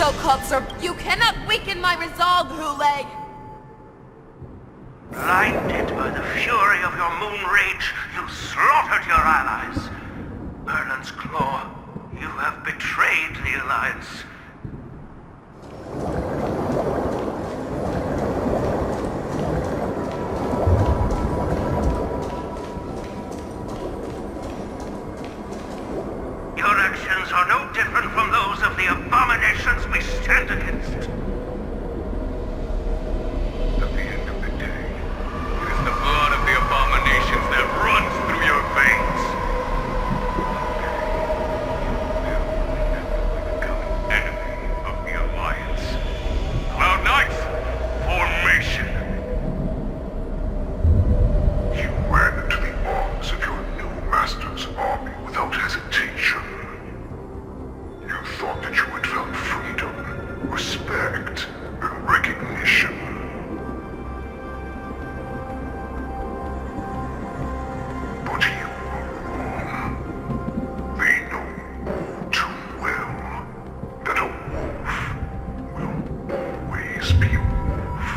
so-called you cannot weaken my resolve, Hoolay! Blinded by the fury of your moon rage, you slaughtered your allies. Merlin's claw, you have betrayed the Alliance. Your actions are no different from those of the abominations we stand against. At the end of the day, it is the blood of the abominations that runs through your veins. Become an enemy of the Alliance. Cloud Knights, formation. You ran into the arms of your new master's army without hesitation. You thought that you had found freedom, respect, and recognition. But you were wrong. They know all too well that a wolf will always be a wolf.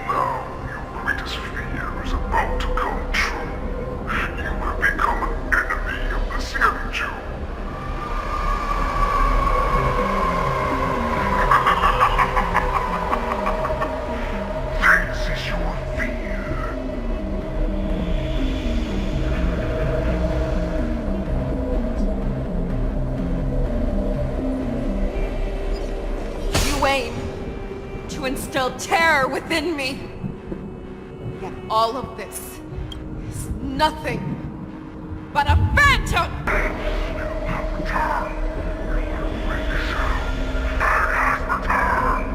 Now your greatest fear is about to come true. You have become an enemy of the sanity. This is your fear. You aim to instill terror within me. Yet all of this is nothing but a phantom! You have returned. Your Feixiao. It has returned.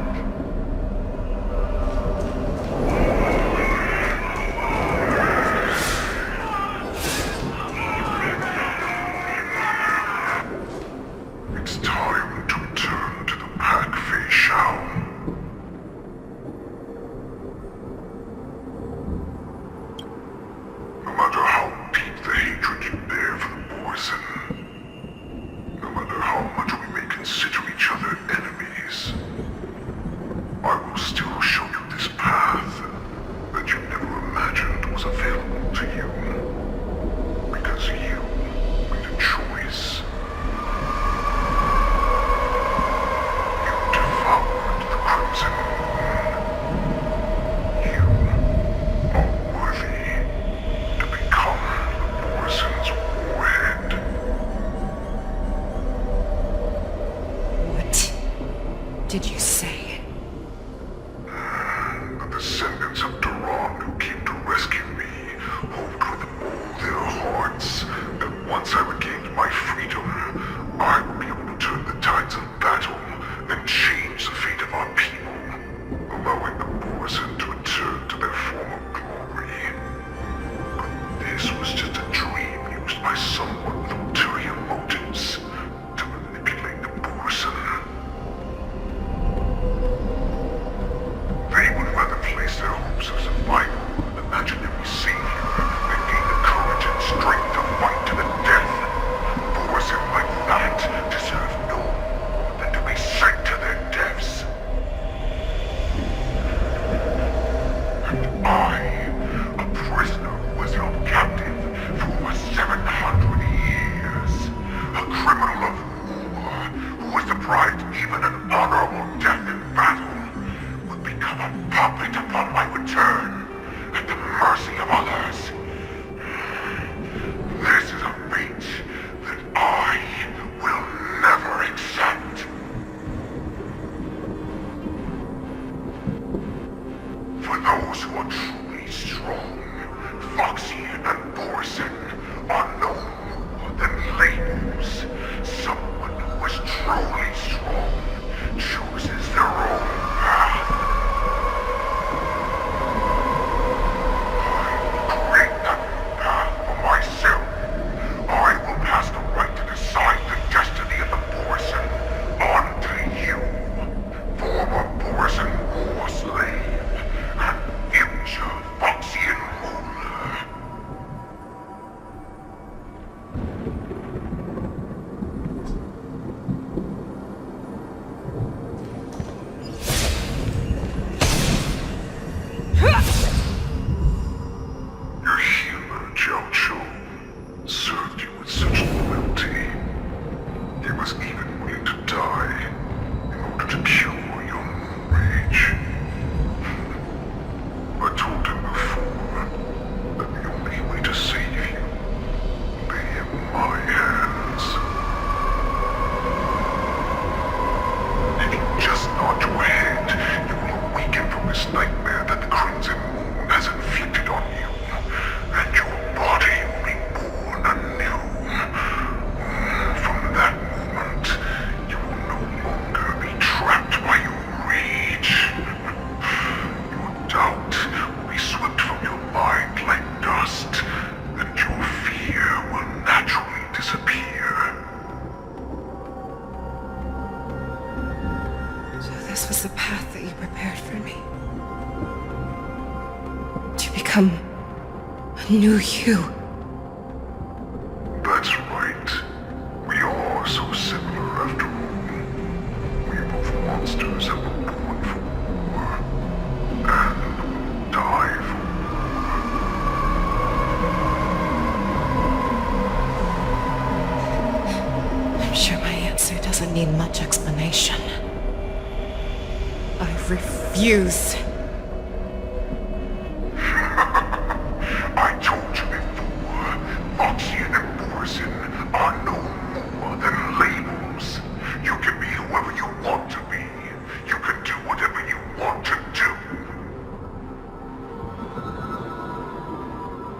It's time to return to the pack, Feixiao. No matter how deep the hatred you bear for the poison, no matter how much we may consider each other enemies, I will still show you this path that you never imagined was available to you. Because you made a choice. You devoured the Crimson Moon. You are worthy to become the poison's warhead. What did you say? The descendants of Duran who came to rescue me hoped with all their hearts that once I regained my freedom, I would be able to turn the tides of battle and change the fate of our people, allowing the poison to return to their former glory. But this was just a dream used by someone with ulterior motives to manipulate the poison. They would rather place their hopes of survival on an imaginary savior than gain the courage and strength to fight to the death become a new you. That's right. We are so similar after all. We both monsters and were born for war. And die for war. I'm sure my answer doesn't need much explanation. I refuse. I told you before, oxygen and poison are no more than labels. You can be whoever you want to be. You can do whatever you want to do.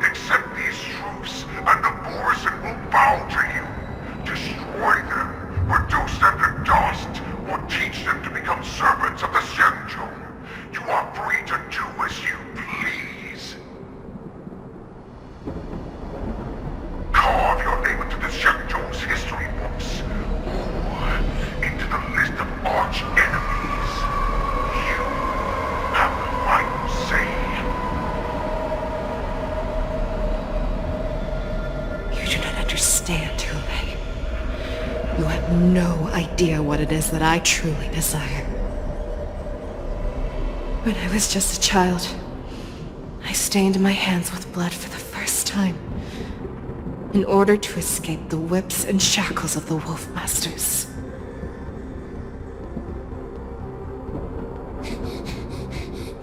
Accept these truths, and the poison will bow to you. Destroy them, reduce them to dust, or teach them to become servants of the Shenzhou. You are free to do as you please. Carve your name into the Shenzhou's history books, or into the list of arch enemies. You have the final say. You do not understand, Hoolay. You have no idea what it is that I truly desire. When I was just a child, I stained my hands with blood for the first time, in order to escape the whips and shackles of the Wolf Masters.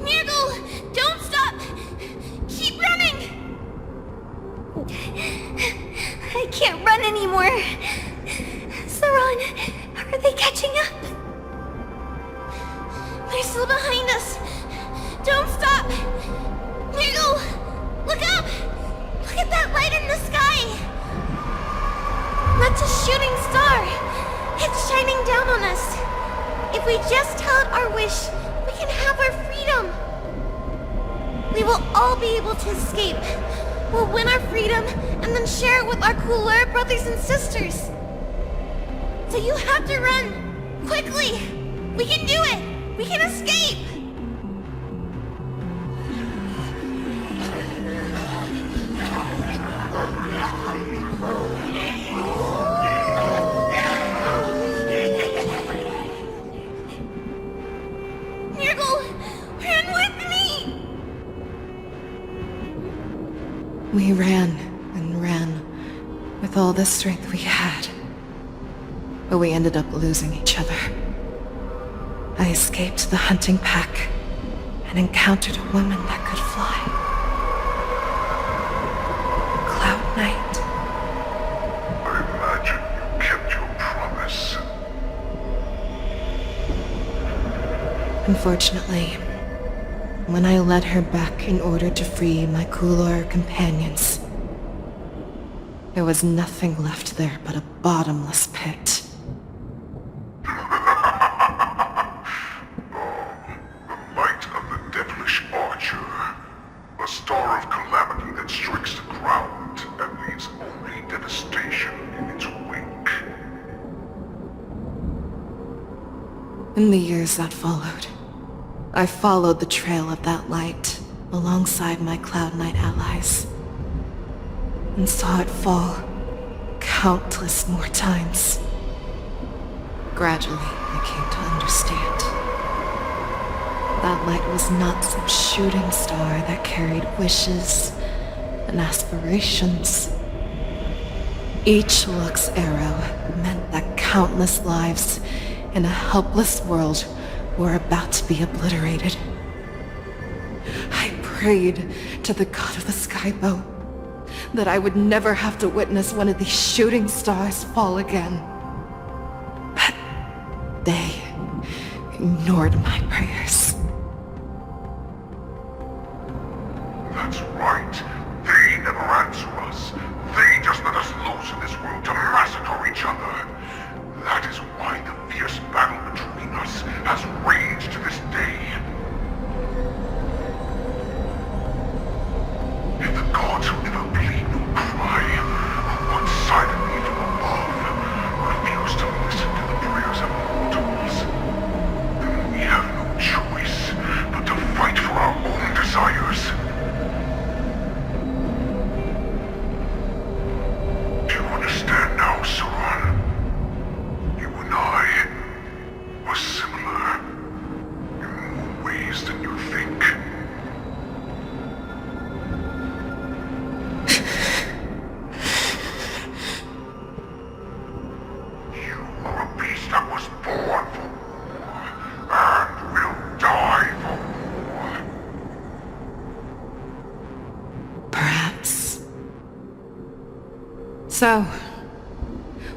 Nurgle! Don't stop! Keep running! I can't run anymore. Saran, are they catching up? They're still behind us. Don't stop! Nurgle! Look up! Look at that light in the sky! That's a shooting star! It's shining down on us! If we just tell it our wish, we can have our freedom! We will all be able to escape. We'll win our freedom and then share it with our cooler brothers and sisters. So you have to run! Quickly! We can do it! We can escape! Nurgle! Run with me! We ran and ran with all the strength we had. But we ended up losing each other. I escaped the hunting pack and encountered a woman that could fly. Cloud Knight. I imagine you kept your promise. Unfortunately, when I led her back in order to free my Coulor companions, there was nothing left there but a bottomless pit. A star of calamity that strikes the ground and leaves only devastation in its wake. In the years that followed, I followed the trail of that light alongside my Cloud Knight allies, and saw it fall countless more times. Gradually, I came to understand. That light was not some shooting star that carried wishes and aspirations. Each Lux's arrow meant that countless lives in a helpless world were about to be obliterated. I prayed to the god of the skybow that I would never have to witness one of these shooting stars fall again. But they ignored my prayers. That's right. They never answer us. They just let us loose in this world to massacre each other. That is why the fierce battle between us has raged to this day. If the gods who never plead nor cry, who watch silently from above, refuse to listen to the prayers of mortals, then we have no choice So,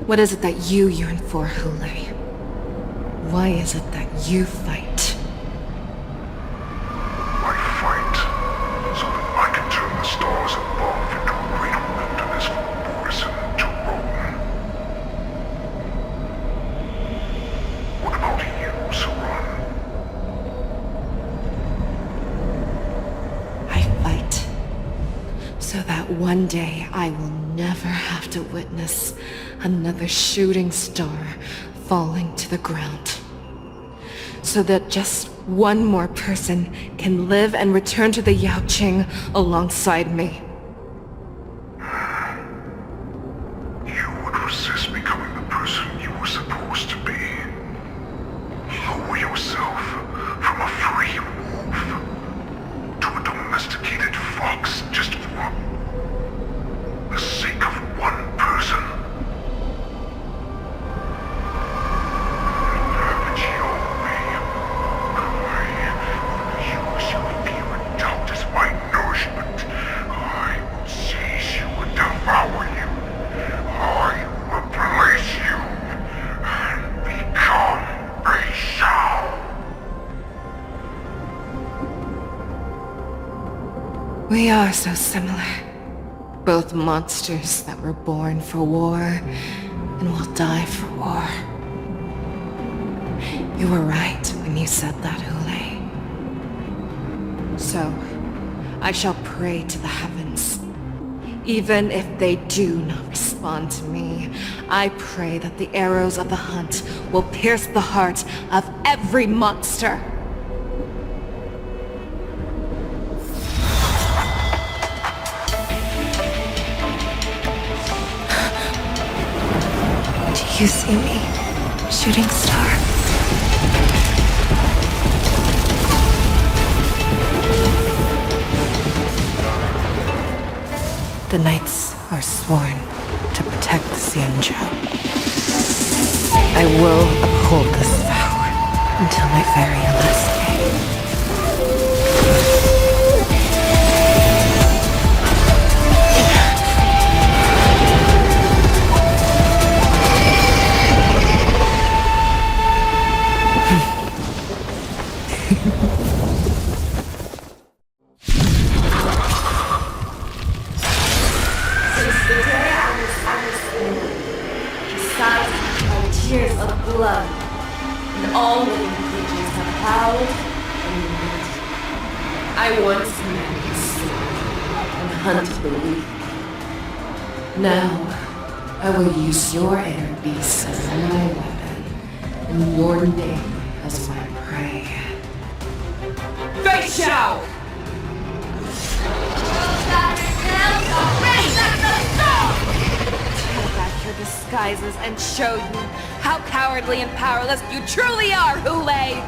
what is it that you yearn for, Hoolay? Why is it that you fight? I fight so that I can turn the stars above into a great wilderness for Pristine to roam. What about you, Saran? I fight so that one day I will never have to witness another shooting star falling to the ground. So that just one more person can live and return to the Yaoqing alongside me. You would resist becoming the person you were supposed to be. Lower yourself from a free wolf to a domesticated fox just for the sake of one person. Have it your way. I will use your pure doubt as my nourishment. I will seize you and devour you. I will replace you and become Feixiao. We are so similar. Both monsters that were born for war and will die for war. You were right when you said that, Hoolay. So, I shall pray to the heavens. Even if they do not respond to me, I pray that the arrows of the hunt will pierce the heart of every monster. Do you see me, shooting star? The knights are sworn to protect the Xianzhou. I will uphold this vow until my very last day. Tears of blood, and all living creatures have howled and lived. I once commanded the sword and hunted the weak. Now, I will use your inner beast as my weapon, and your name as my prey. Feixiao! Take back your disguises and show you how cowardly and powerless you truly are, Hoolay!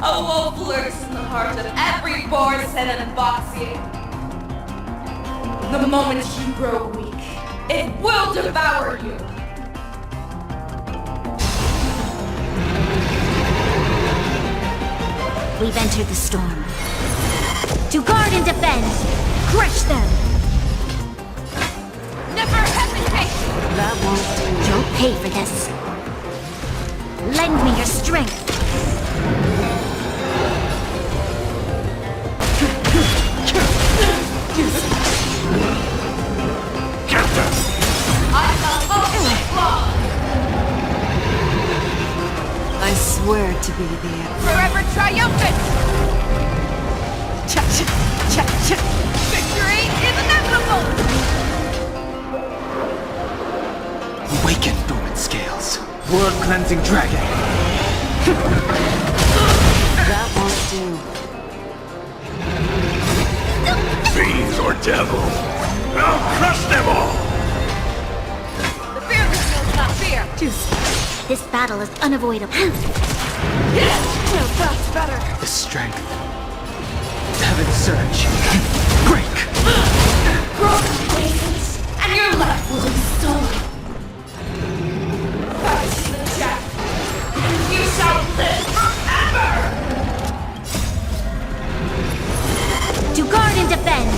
A wolf lurks in the heart of every born sin and boxing. The moment you grow weak, it will devour you! We've entered the storm. To guard and defend! Crush them! Never hesitate! That won't do. You'll pay for this. Lend me your strength. I swear to be the end. Forever triumphant! Cha-cha! Victory is inevitable! Awaken, dormant scales. World-cleansing dragon. That won't do. Fiends or devils, I'll crush them all! The fearless knows not fear! This battle is unavoidable. No, that's better! The strength. Heaven's surge. Break! Broken places, and your life will be stolen. Fight to the death, and you shall live forever! To guard and defend!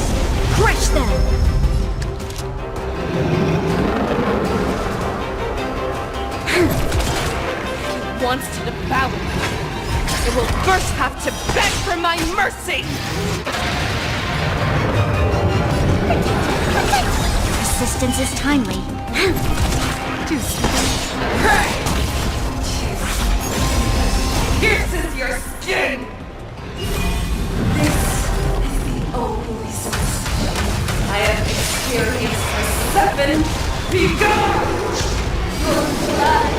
my mercy! Persistence is timely. Pierces your skin! This is the only sense I have experienced for 7 begone! Your blood!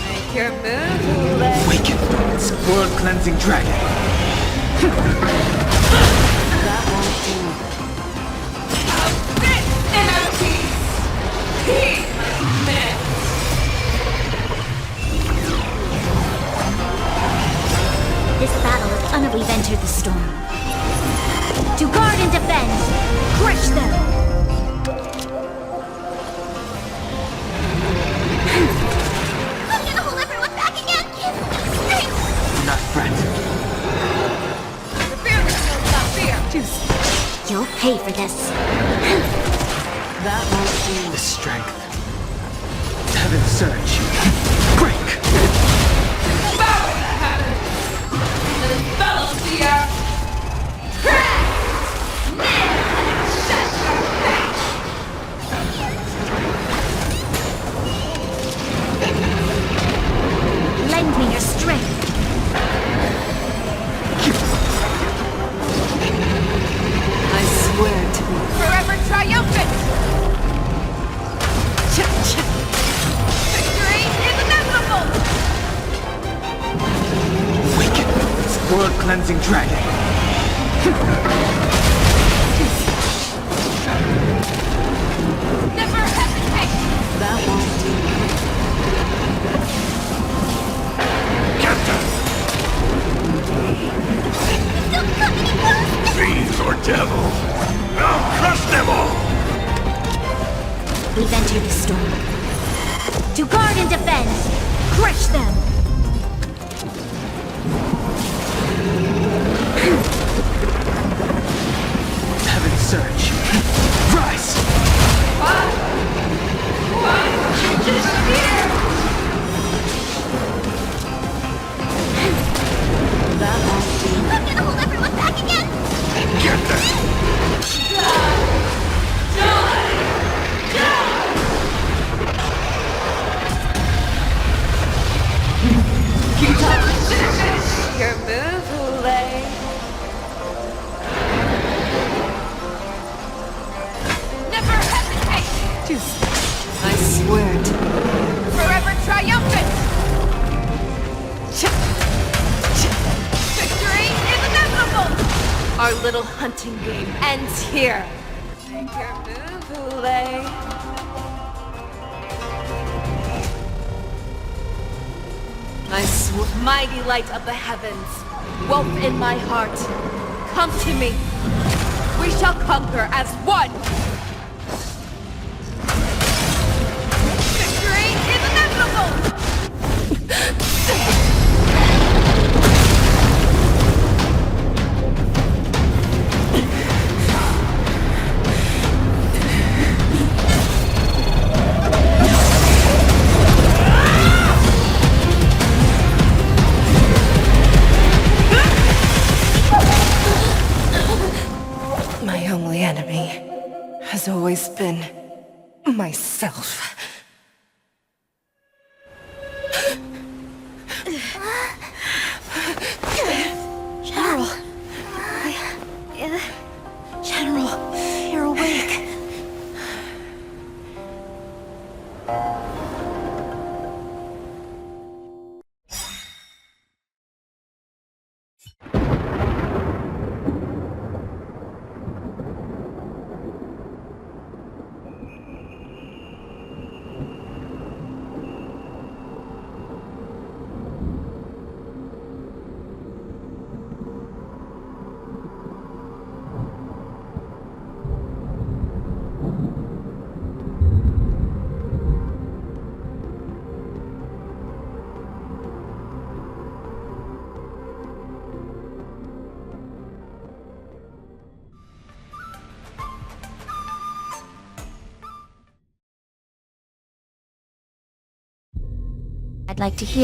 Make your move, Hoolay. Awaken, Dormant's world-cleansing dragon. That won't do. Sit in a peace! Peace, man! This battle is on. We've entered the storm. To guard and defend! Crush them! I'm gonna hold everyone back again! Not friend. The fearless will not fear! You'll pay for this. That won't do. The strength. Heaven's surge. Break! Bow in the heavens! And envelop the earth! Crash! Nail and shut your face! Lend me your strength. I swear to be forever triumphant! Victory is inevitable! Awaken, Dormant's world-cleansing dragon. Never hesitate! That won't do. Don't come any closer! Fiends or devils, I'll crush them all! We've entered the storm. To guard and defend! Crush them! Heaven's surge. Rise! That won't do. I'm gonna hold everyone back again! Get them! Your move, Hoolay. Never hesitate! I swear to be forever triumphant! Victory is inevitable! Our little hunting game ends here. Take your move, Hoolay. Mighty light of the heavens, woke in my heart, come to me. We shall conquer as one. Victory is inevitable! My only enemy has always been myself. General! General, you're awake. I'd like to hear.